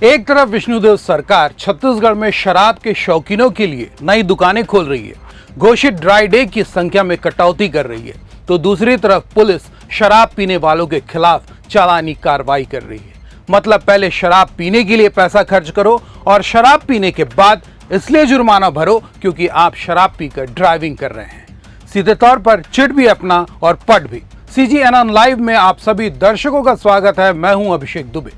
एक तरफ विष्णुदेव सरकार छत्तीसगढ़ में शराब के शौकीनों के लिए नई दुकानें खोल रही है, घोषित ड्राई डे की संख्या में कटौती कर रही है, तो दूसरी तरफ पुलिस शराब पीने वालों के खिलाफ चालानी कार्रवाई कर रही है। मतलब पहले शराब पीने के लिए पैसा खर्च करो और शराब पीने के बाद इसलिए जुर्माना भरो क्योंकि आप शराब पीकर ड्राइविंग कर रहे हैं। सीधे तौर पर चिट भी अपना और पट भी। CGNN लाइव में आप सभी दर्शकों का स्वागत है। मैं हूं अभिषेक दुबे।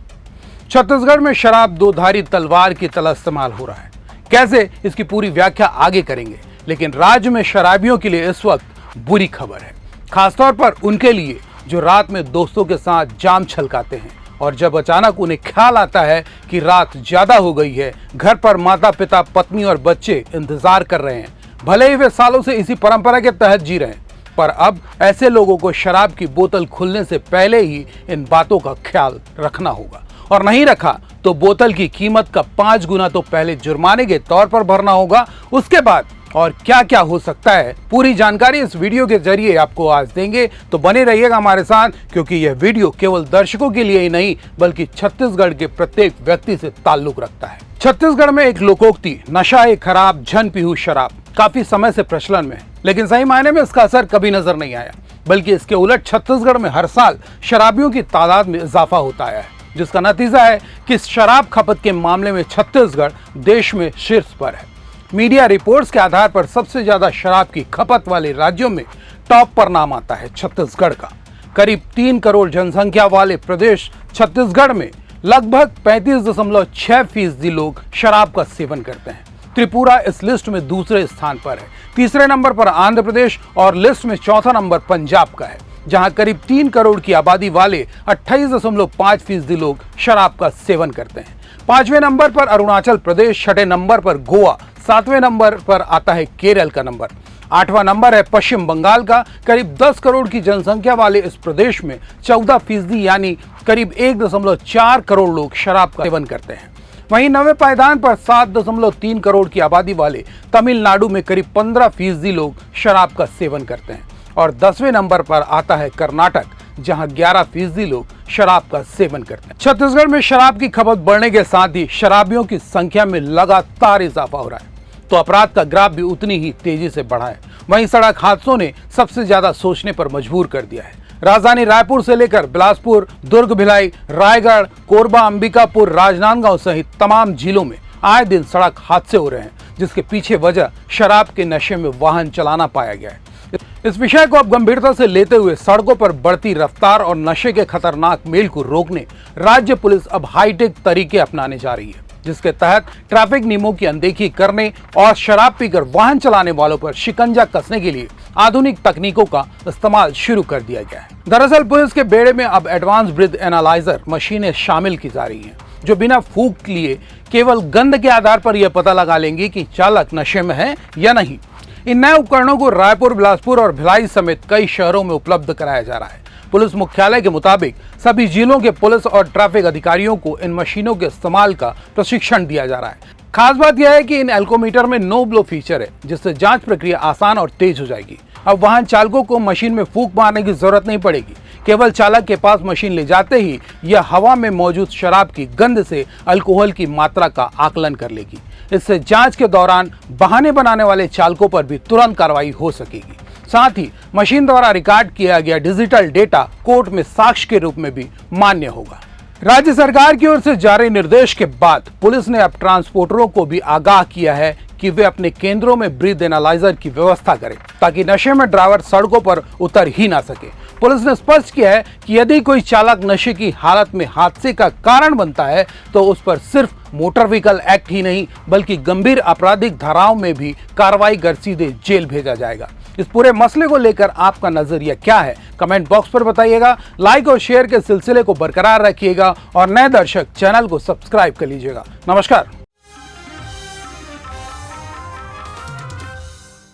छत्तीसगढ़ में शराब दो धारी तलवार की तरह इस्तेमाल हो रहा है। कैसे, इसकी पूरी व्याख्या आगे करेंगे, लेकिन राज्य में शराबियों के लिए इस वक्त बुरी खबर है, खासतौर पर उनके लिए जो रात में दोस्तों के साथ जाम छलकाते हैं और जब अचानक उन्हें ख्याल आता है कि रात ज्यादा हो गई है, घर पर माता पिता पत्नी और बच्चे इंतजार कर रहे हैं। भले ही वे सालों से इसी परंपरा के तहत जी रहे हैं, पर अब ऐसे लोगों को शराब की बोतल खुलने से पहले ही इन बातों का ख्याल रखना होगा, और नहीं रखा तो बोतल की कीमत का 5 गुना तो पहले जुर्माने के तौर पर भरना होगा। उसके बाद और क्या क्या हो सकता है, पूरी जानकारी इस वीडियो के जरिए आपको आज देंगे। तो बने रहिएगा हमारे साथ, क्योंकि यह वीडियो केवल दर्शकों के लिए ही नहीं बल्कि छत्तीसगढ़ के प्रत्येक व्यक्ति से ताल्लुक रखता है। छत्तीसगढ़ में एक लोकोक्ति नशा है खराब, झन पीहू शराब काफी समय से प्रचलन में है, लेकिन सही मायने में इसका असर कभी नजर नहीं आया, बल्कि इसके उलट छत्तीसगढ़ में हर साल शराबियों की तादाद में इजाफा होता आया है, जिसका नतीजा है कि शराब खपत के मामले में छत्तीसगढ़ देश में शीर्ष पर है। मीडिया रिपोर्ट्स के आधार पर सबसे ज्यादा शराब की खपत वाले राज्यों में टॉप पर नाम आता है छत्तीसगढ़ का। करीब 3 करोड़ जनसंख्या वाले प्रदेश छत्तीसगढ़ में लगभग 35.6% लोग शराब का सेवन करते हैं। त्रिपुरा इस लिस्ट में दूसरे स्थान पर है। तीसरे नंबर पर आंध्र प्रदेश और लिस्ट में चौथा नंबर पंजाब का है, जहां करीब 3 करोड़ की आबादी वाले 28.5% लोग शराब का सेवन करते हैं। 5वें नंबर पर अरुणाचल प्रदेश, 6ठे नंबर पर गोवा, 7वें नंबर पर आता है केरल का नंबर, 8वां नंबर है पश्चिम बंगाल का। करीब 10 करोड़ की जनसंख्या वाले इस प्रदेश में 14% यानी करीब 1.4 करोड़ लोग शराब का सेवन करते हैं। वहीं 9वें पायदान पर 7.3 करोड़ की आबादी वाले तमिलनाडु में करीब 15% लोग शराब का सेवन करते हैं, और 10वें नंबर पर आता है कर्नाटक, जहां 11% लोग शराब का सेवन करते हैं। छत्तीसगढ़ में शराब की खपत बढ़ने के साथ ही शराबियों की संख्या में लगातार इजाफा हो रहा है, तो अपराध का ग्राफ भी उतनी ही तेजी से बढ़ा है। वहीं सड़क हादसों ने सबसे ज्यादा सोचने पर मजबूर कर दिया है। राजधानी रायपुर से लेकर बिलासपुर, दुर्ग, भिलाई, रायगढ़, कोरबा, अंबिकापुर, राजनांदगांव सहित तमाम जिलों में आए दिन सड़क हादसे हो रहे हैं, जिसके पीछे वजह शराब के नशे में वाहन चलाना पाया गया है। इस विषय को अब गंभीरता से लेते हुए सड़कों पर बढ़ती रफ्तार और नशे के खतरनाक मेल को रोकने राज्य पुलिस अब हाईटेक तरीके अपनाने जा रही है, जिसके तहत ट्रैफिक नियमों की अनदेखी करने और शराब पीकर वाहन चलाने वालों पर शिकंजा कसने के लिए आधुनिक तकनीकों का इस्तेमाल शुरू कर दिया गया है। दरअसल पुलिस के बेड़े में अब एडवांस ब्रीथ एनालाइजर मशीनें शामिल की जा रही हैं, जो बिना फूंक लिए केवल गंध के आधार पर यह पता लगा लेंगी कि चालक नशे में है या नहीं। इन नए उपकरणों को रायपुर, बिलासपुर और भिलाई समेत कई शहरों में उपलब्ध कराया जा रहा है। पुलिस मुख्यालय के मुताबिक सभी जिलों के पुलिस और ट्रैफिक अधिकारियों को इन मशीनों के इस्तेमाल का प्रशिक्षण दिया जा रहा है। खास बात यह है कि इन एल्कोमीटर में नो ब्लो फीचर है, जिससे जांच प्रक्रिया आसान और तेज हो जाएगी। अब वाहन चालकों को मशीन में फूंक मारने की जरूरत नहीं पड़ेगी। केवल चालक के पास मशीन ले जाते ही यह हवा में मौजूद शराब की गंध से अल्कोहल की मात्रा का आकलन कर लेगी। इससे जांच के दौरान बहाने बनाने वाले चालकों पर भी तुरंत कार्रवाई हो सकेगी। साथ ही मशीन द्वारा रिकॉर्ड किया गया डिजिटल डेटा कोर्ट में साक्ष्य के रूप में भी मान्य होगा। राज्य सरकार की ओर से जारी निर्देश के बाद पुलिस ने अब ट्रांसपोर्टरों को भी आगाह किया है कि वे अपने केंद्रों में ब्रीथ एनालाइजर की व्यवस्था करें, ताकि नशे में ड्राइवर सड़कों पर उतर ही ना सके। पुलिस ने स्पष्ट किया है कि यदि कोई चालक नशे की हालत में हादसे का कारण बनता है तो उस पर सिर्फ मोटर व्हीकल एक्ट ही नहीं बल्कि गंभीर आपराधिक धाराओं में भी कार्रवाई कर सीधे जेल भेजा जाएगा। इस पूरे मसले को लेकर आपका नजरिया क्या है, कमेंट बॉक्स पर बताइएगा। लाइक और शेयर के सिलसिले को बरकरार रखिएगा और नए दर्शक चैनल को सब्सक्राइब कर लीजिएगा। नमस्कार।